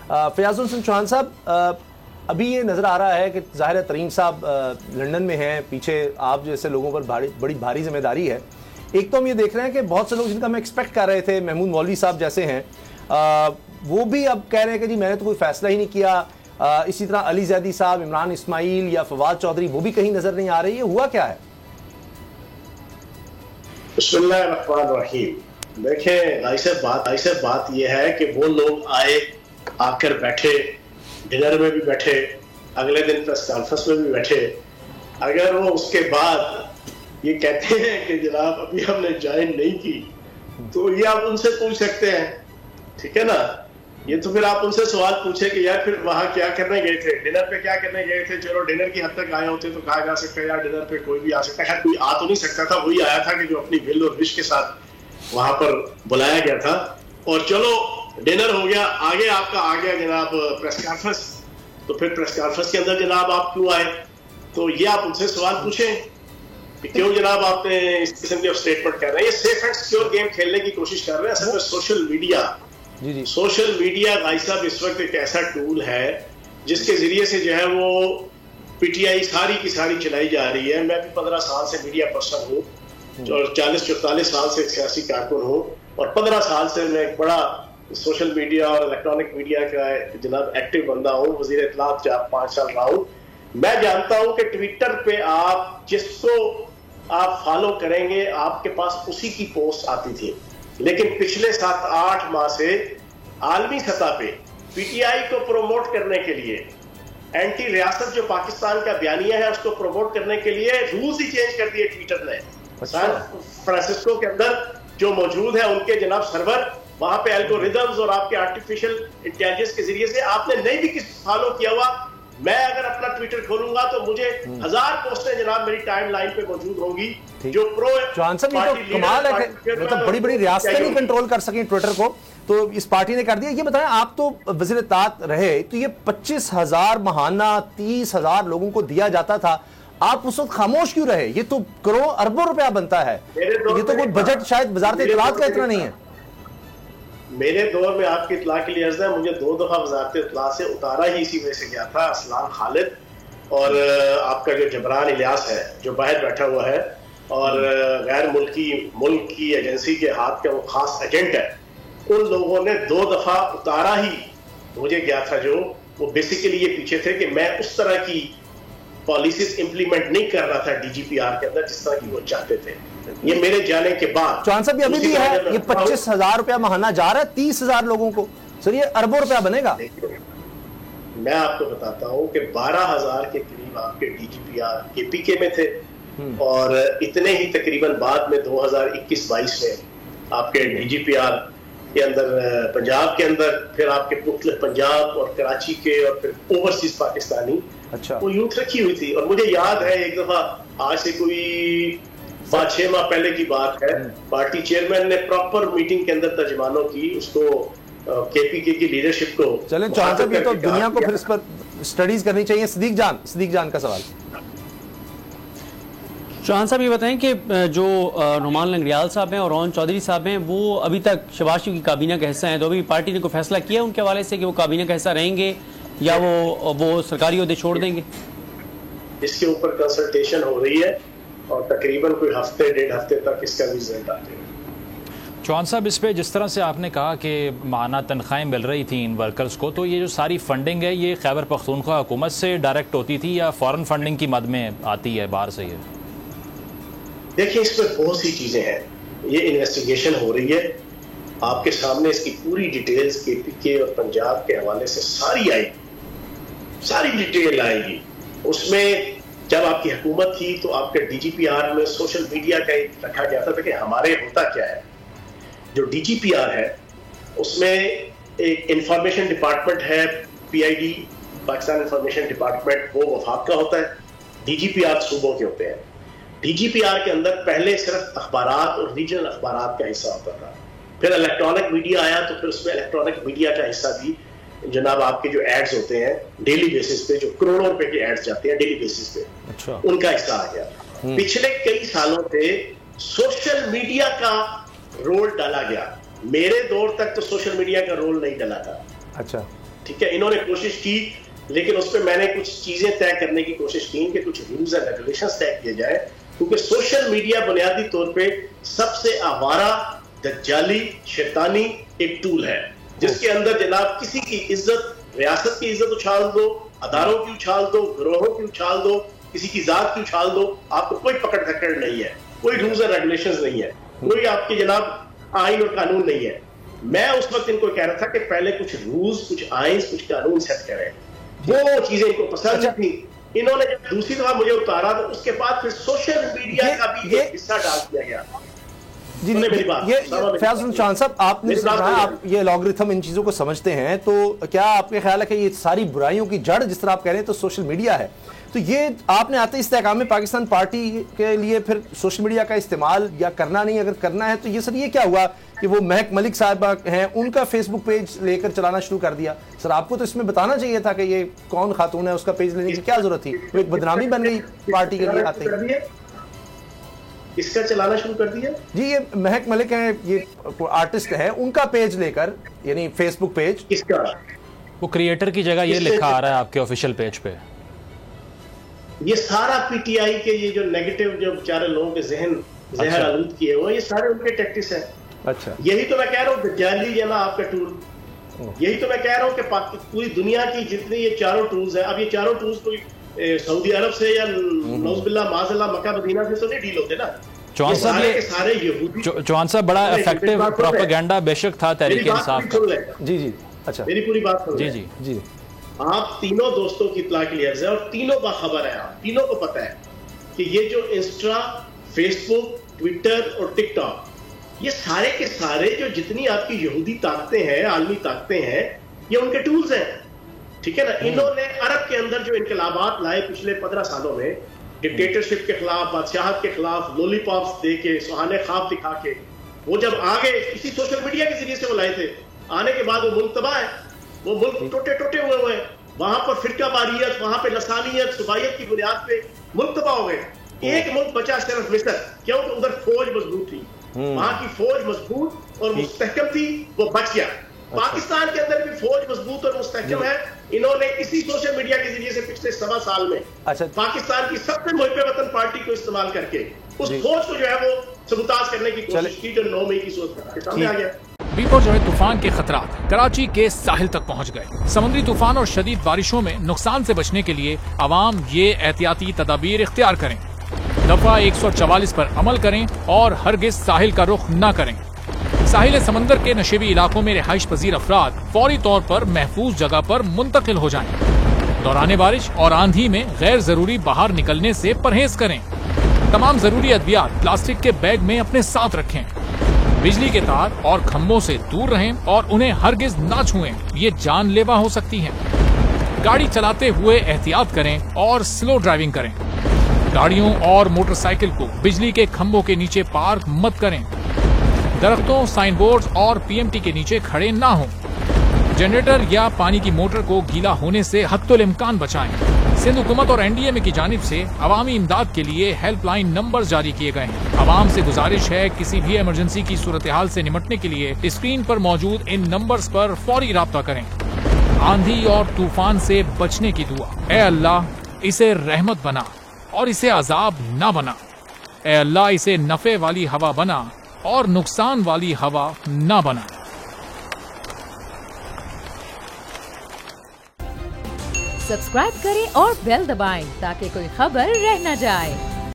फयाज हुसैन चौहान साहब, अभी ये नज़र आ रहा है कि ज़ाहिर तरीन साहब लंदन में हैं, पीछे आप जैसे लोगों पर बड़ी भारी जिम्मेदारी है। एक तो हम ये देख रहे हैं कि बहुत से लोग जिनका हम एक्सपेक्ट कर रहे थे, महमूद मौलवी साहब जैसे हैं, वो भी अब कह रहे हैं कि जी मैंने तो कोई फैसला ही नहीं किया। इसी तरह अली जैदी साहब, इमरान इस्माइल या फवाद चौधरी, वो भी कहीं नज़र नहीं आ रही। ये हुआ क्या है? बिस्मिल्लाहिर्रहमानिर्रहीम। देखें, ऐसे बात यह है कि वो लोग आकर बैठे, डिनर में भी बैठे, अगले दिन प्रेस कॉन्फ्रेंस में भी बैठे। अगर वो उसके बाद ये कहते हैं कि जनाब अभी हमने ज्वाइन नहीं की, तो ये आप उनसे पूछ सकते हैं, ठीक है ना। ये तो फिर आप उनसे सवाल पूछे कि यार फिर वहां क्या करने गए थे, डिनर पे क्या करने गए थे। चलो डिनर की हद तक आए होते तो कहा जा सकता है यार डिनर पे कोई भी आ सकता है। कोई आ तो नहीं सकता था, वही आया था कि जो अपनी विल और विश के साथ वहां पर बुलाया गया था। और चलो डिनर हो गया, आगे आपका आ गया जनाब प्रेस कॉन्फ्रेंस। तो फिर प्रेस कॉन्फ्रेंस के अंदर जनाब आप क्यों आए, तो ये आप उनसे सवाल पूछें कि क्यों जनाब आपने इस किस्म के स्टेटमेंट कर रहे हैं। ये सेफ एंड सिक्योर गेम खेलने की कोशिश कर रहे हैं। असल में सोशल मीडिया भाई साहब इस वक्त एक ऐसा टूल है जिसके जरिए से जो है वो पीटीआई सारी की सारी चलाई जा रही है। मैं भी 15 साल से मीडिया पर्सन हूँ और 40-44 साल से सियासी कारकुन हूँ, और 15 साल से मैं एक बड़ा सोशल मीडिया और इलेक्ट्रॉनिक मीडिया का जनाब एक्टिव बंदा हूँ। वजीर इत्तलात 5 साल रहा हूँ। मैं जानता हूँ कि ट्विटर पे आप जिसको आप फॉलो करेंगे आपके पास उसी की पोस्ट आती थी, लेकिन पिछले 7-8 माह से आलमी सतह पे पीटीआई को प्रमोट करने के लिए, एंटी रियासत जो पाकिस्तान का बयानिया है उसको प्रमोट करने के लिए रूल्स ही चेंज कर दिए ट्विटर ने। सैन फ्रांसिस्को के अंदर जो मौजूद है उनके जनाब सर्वर, वहां पे एल्गोरिदम्स और आपके आर्टिफिशियल इंटेलिजेंस के जरिए से आपने नहीं भी किसी फॉलो किया हुआ, मैं अगर अपना ट्विटर खोलूंगा तो मुझे 1000 पोस्टें जनाब मेरी टाइम लाइन पे मौजूद होंगी जो प्रो चौहान साहब। ये तो कमाल है कि मतलब बड़ी बड़ी रियासतें नहीं कंट्रोल कर सकें ट्विटर को, तो इस पार्टी ने कर दिया। ये बताएं, आप तो वज़ीर इत्तलात रहे, तो ये 25,000 महाना 30,000 लोगों को दिया जाता था, आप उस वक्त खामोश क्यों रहे? ये तो करोड़ों अरबों रुपया बनता है, ये तो कोई बजट शायद वज़ारत इत्तलात का इतना नहीं है। मेरे दौर में आपकी इत्तला के लिए अर्ज़ है, मुझे 2 दफा वज़ारत इत्तला से उतारा ही इसी वजह से गया था। असलान खालिद और आपका जो जबरान इलियास है जो बाहर बैठा हुआ है और गैर मुल्क की एजेंसी के हाथ का वो खास एजेंट है, उन लोगों ने 2 दफा उतारा ही मुझे गया था। जो वो बेसिकली ये पीछे थे कि मैं उस तरह की पॉलिसीज इंप्लीमेंट नहीं कर रहा था डीजीपीआर के अंदर जिस तरह की वो चाहते थे। ये मेरे जाने के बाद चौहान साहब अभी भी है, ये 25,000 रुपया महाना जा रहा है 30,000 लोगों को, सर ये अरबों रुपया बनेगा। मैं आपको बताता हूँ कि 12,000 के करीब आपके डीजीपीआर केपीके में थे, और इतने ही तकरीबन बाद में 2021-22 में आपके डीजीपीआर के अंदर पंजाब के अंदर, फिर आपके मुख्तलिफ पंजाब और कराची के और फिर ओवरसीज पाकिस्तानी वो यूथ रखी हुई थी। और मुझे याद है एक दफा, आज से कोई 5-6 माह पहले की बात है, पार्टी चेयरमैन ने प्रॉपर मीटिंग के अंदर तर्जमानों की उसको केपीके की लीडरशिप को। चलें चौहान साहब, ये तो दुनिया को फिर इस पर स्टडीज करनी चाहिए। सदीक जान का सवाल। चौहान साहब ये बताएं कि जो नुमान लंगड़ियाल साहब हैं और रोहन चौधरी साहब हैं, वो अभी तक शहबाज शरीफ की काबीना का हिस्सा हैं, तो अभी पार्टी ने कोई फैसला किया उनके हवाले से कि वो काबीना का हिस्सा रहेंगे या वो सरकारी ओहदे छोड़ देंगे? इसके ऊपर कंसल्टेशन हो रही है और तकरीबन कोई 1-1.5 हफ्ते तक इसका रिजल्ट आ जाएगा। चौहान साहब, इस पे जिस तरह से आपने कहा कि माहाना तनख्वाहें मिल रही थी इन वर्कर्स को, तो ये जो सारी फंडिंग है ये खैबर पख्तूनख्वा हुकूमत से डायरेक्ट होती थी या फॉरेन फंडिंग की मद में आती है बाहर से? ये देखिए, इस पर बहुत सी चीजें हैं, ये इन्वेस्टिगेशन हो रही है, आपके सामने इसकी पूरी डिटेल्स केपीके और पंजाब के हवाले से सारी डिटेल आएगी। उसमें जब आपकी हुकूमत थी तो आपके डीजीपीआर में सोशल मीडिया का रखा गया था कि हमारे होता क्या है। जो डीजीपीआर है उसमें एक इंफॉर्मेशन डिपार्टमेंट है, पीआईडी पाकिस्तान इंफॉर्मेशन डिपार्टमेंट, वो वफाक का होता है, डीजीपीआर सूबों के होते हैं। डीजीपीआर के अंदर पहले सिर्फ अखबारात और रीजनल अखबारात का हिस्सा होता था, फिर इलेक्ट्रॉनिक मीडिया आया तो फिर उसमें इलेक्ट्रॉनिक मीडिया का हिस्सा भी जनाब आपके जो एड्स होते हैं डेली बेसिस पे, जो करोड़ों रुपए के एड्स जाते हैं डेली बेसिस पे, अच्छा, उनका हिस्सा आ गया। पिछले कई सालों से सोशल मीडिया का रोल डाला गया। मेरे दौर तक तो सोशल मीडिया का रोल नहीं डाला था। अच्छा, ठीक है, इन्होंने कोशिश की, लेकिन उस पर मैंने कुछ चीजें तय करने की कोशिश की कि कुछ रूल्स एंड रेगुलेशंस तय किए जाए, क्योंकि सोशल मीडिया बुनियादी तौर पे सबसे आवारा, दज्जाली, शैतानी एक टूल है, जिसके अंदर जनाब किसी की इज्जत, रियासत की इज्जत उछाल दो, अदारों की उछाल दो, गिरोहों की उछाल दो, किसी की जात की उछाल दो, आपको कोई पकड़ धकड़ नहीं है, कोई रूल्स एंड रेगुलेशंस नहीं है, कोई आपकी जनाब आइन और कानून नहीं है। मैं उस वक्त इनको कह रहा था कि पहले कुछ रूल्स, कुछ आइन, कुछ कानून सेट करें, वो चीजें इनको पसंद थी। इन्होंने जब दूसरी दफा मुझे उतारा तो उसके बाद फिर सोशल मीडिया का भी एक हिस्सा डाल दिया गया। जी, ये फैजल चांद साहब, आपने कहा आप ये लॉगरिथम इन चीज़ों को समझते हैं, तो क्या आपके ख्याल है कि ये सारी बुराइयों की जड़ जिस तरह आप कह रहे हैं तो सोशल मीडिया है, तो ये आपने आते इस्तेकाम में पाकिस्तान पार्टी के लिए फिर सोशल मीडिया का इस्तेमाल या करना नहीं, अगर करना है तो ये सर ये क्या हुआ कि वो महक मलिक साहबा हैं, उनका फेसबुक पेज लेकर चलाना शुरू कर दिया? सर आपको तो इसमें बताना चाहिए था कि ये कौन खातून है, उसका पेज लेने की क्या जरूरत थी? वो एक बदनामी बन गई पार्टी के लिए आते ही। इसका चलाना शुरू कर दिया जी, ये महक मलिक हैं, ये आर्टिस्ट है, उनका पेज लेकर, यानी फेसबुक पेज, इसका वो क्रिएटर की जगह ये लिखा आ रहा है आपके ऑफिशियल पेज पे। ये सारा पीटीआई के ये जो नेगेटिव जो बेचारे लोगों के जहर आलूद किए हुए, ये सारे उनके टैक्टिक्स है। अच्छा, यही तो मैं कह रहा हूँ दज्जाली है ना आपका टूल, यही तो मैं कह रहा हूँ कि पूरी दुनिया की जितनी ये चारों टूल्स है, अब ये चारों टूल्स कोई सऊदी अरब से या नौज़बिल्लाह माज़अल्लाह मक्का मदीना से तो नहीं डील होते ना। चौहान साहब, ये सारे यहूदी, चौहान साहब बड़ा इफेक्टिव प्रोपेगेंडा बेशक था तहरीक इंसाफ का। जी जी, अच्छा मेरी पूरी बात सुन जी जी जी। आप तीनों दोस्तों की इत्तला के लिए अर्ज़ है और तीनों बाखबर है, आप तीनों को पता है कि ये जो इंस्टा, फेसबुक, ट्विटर और टिकटॉक, ये सारे के सारे जो जितनी आपकी यहूदी ताकतें हैं, आलमी ताकतें हैं, ये उनके टूल्स हैं, ठीक है ना। इन्होंने अरब के अंदर जो इनकलाबात लाए पिछले 15 सालों में, डिक्टेटरशिप के खिलाफ, बादशाहत के खिलाफ, लॉलीपॉप्स दे के, सुहाने ख्वाब दिखा के, वो जब आ गए इसी सोशल मीडिया के जरिए से वो लाए थे, आने के बाद वो मुल्क तबाह है, वो मुल्क टोटे टोटे हुए हैं, वहां पर फिरकावारियत, वहां पर लसानियत, सुबाइयत की बुनियाद पे मुल्क तबाह हो गए। एक मुल्क बचा सिर्फ मिस्र, क्योंकि उधर फौज मजबूत थी, वहां की फौज मजबूत और मुस्तहकम थी, वो बच गया। पाकिस्तान के अंदर भी फौज मजबूत और मुस्तहकम है। इन्होंने इसी सोशल मीडिया के जरिए से पिछले 7 साल में पाकिस्तान की सबसे मुहिब्बे वतन पार्टी को इस्तेमाल करके उस फौज को जो है वो सबूताज करने की कोशिश की, जो 9 मई की सूरत सामने आ गया। बिपरजॉय तूफान के खतरात कराची के साहिल तक पहुंच गए। समुद्री तूफान और शदीद बारिशों में नुकसान से बचने के लिए आवाम ये एहतियाती तदाबीर इख्तियार करें। दफा 144 पर अमल करें और हरगिज साहिल का रुख न करें। साहिल समंदर के नशेबी इलाकों में रिहाइश पजीर अफराद फौरी तौर पर महफूज जगह पर मुंतकिल हो जाएं। दौरान बारिश और आंधी में गैर जरूरी बाहर निकलने से परहेज करें। तमाम जरूरी अद्वियात प्लास्टिक के बैग में अपने साथ रखें। बिजली के तार और खंभों से दूर रहें और उन्हें हरगिज ना छुएं, ये जानलेवा हो सकती हैं। गाड़ी चलाते हुए एहतियात करें और स्लो ड्राइविंग करें। गाड़ियों और मोटरसाइकिल को बिजली के खंभों के नीचे पार्क मत करें। दरख्तों, साइन बोर्ड और पीएमटी के नीचे खड़े ना हों। जनरेटर या पानी की मोटर को गीला होने से हत्तुल इम्कान बचाएं। सिंध हुकूमत और एनडीएमए की जानिब से अवामी इमदाद के लिए हेल्पलाइन नंबर जारी किए गए हैं। आवाम से गुजारिश है किसी भी इमरजेंसी की सूरत हाल से निपटने के लिए स्क्रीन पर मौजूद इन नंबर्स पर फौरी राब्ता करें। आंधी और तूफान से बचने की दुआ। ए अल्लाह, इसे रहमत बना और इसे अजाब ना बना। ए अल्लाह, इसे नफे वाली हवा बना और नुकसान वाली हवा ना बना। सब्सक्राइब करें और बेल दबाएं ताकि कोई खबर रह न जाए।